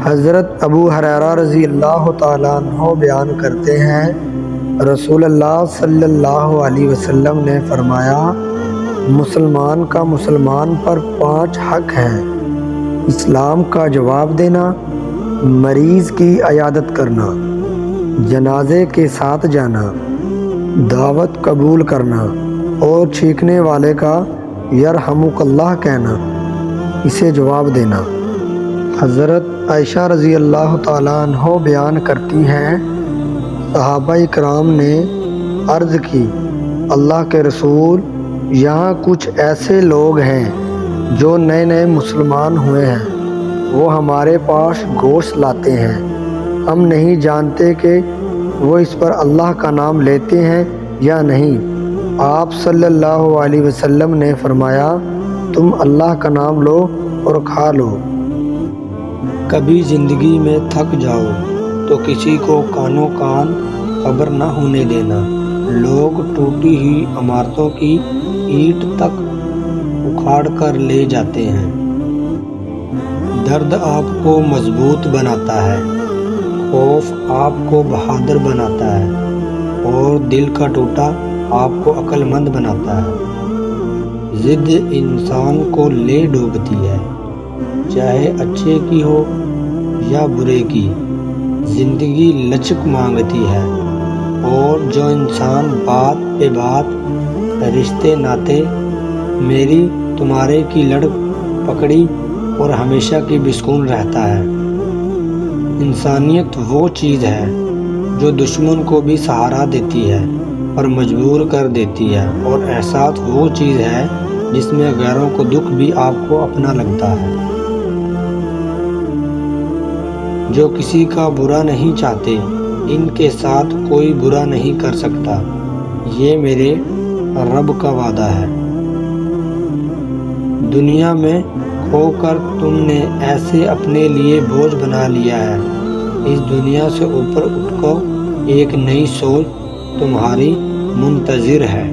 حضرت ابو ہریرہ رضی اللہ تعالیٰ عنہ بیان کرتے ہیں، رسول اللہ صلی اللہ علیہ وسلم نے فرمایا، مسلمان کا مسلمان پر 5 حق ہیں: اسلام کا جواب دینا، مریض کی عیادت کرنا، جنازے کے ساتھ جانا، دعوت قبول کرنا اور چھینکنے والے کا یرحمک اللہ کہنا، اسے جواب دینا۔ حضرت عائشہ رضی اللہ تعالیٰ عنہ بیان کرتی ہیں، صحابہ کرام نے عرض کی، اللہ کے رسول، یہاں کچھ ایسے لوگ ہیں جو نئے مسلمان ہوئے ہیں، وہ ہمارے پاس گوشت لاتے ہیں، ہم نہیں جانتے کہ وہ اس پر اللہ کا نام لیتے ہیں یا نہیں۔ آپ صلی اللہ علیہ وسلم نے فرمایا، تم اللہ کا نام لو اور کھا لو۔ کبھی زندگی میں تھک جاؤ تو کسی کو کانوں کان خبر نہ ہونے دینا۔ لوگ ٹوٹی ہوئی عمارتوں کی اینٹ تک اکھاڑ کر لے جاتے ہیں۔ درد آپ کو مضبوط بناتا ہے، خوف آپ کو بہادر بناتا ہے اور دل کا ٹوٹا آپ کو عقل مند بناتا ہے۔ ضد انسان کو لے ڈوبتی ہے، چاہے اچھے کی ہو یا برے کی۔ زندگی لچک مانگتی ہے، اور جو انسان بات پہ بات، رشتے ناتے، میری تمہارے کی لڑ پکڑی اور ہمیشہ کی بسکون رہتا ہے۔ انسانیت وہ چیز ہے جو دشمن کو بھی سہارا دیتی ہے اور مجبور کر دیتی ہے، اور احساس وہ چیز ہے جس میں غیروں کو دکھ بھی آپ کو اپنا لگتا ہے۔ جو کسی کا برا نہیں چاہتے، ان کے ساتھ کوئی برا نہیں کر سکتا، یہ میرے رب کا وعدہ ہے۔ دنیا میں کھو کر تم نے ایسے اپنے لیے بوجھ بنا لیا ہے، اس دنیا سے اوپر اٹھو، ایک نئی سوچ تمہاری منتظر ہے۔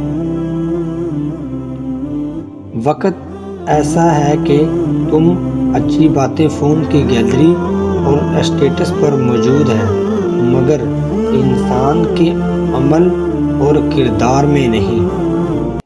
وقت ایسا ہے کہ تم اچھی باتیں فون کی گیلری اور اسٹیٹس پر موجود ہیں، مگر انسان کے عمل اور کردار میں نہیں۔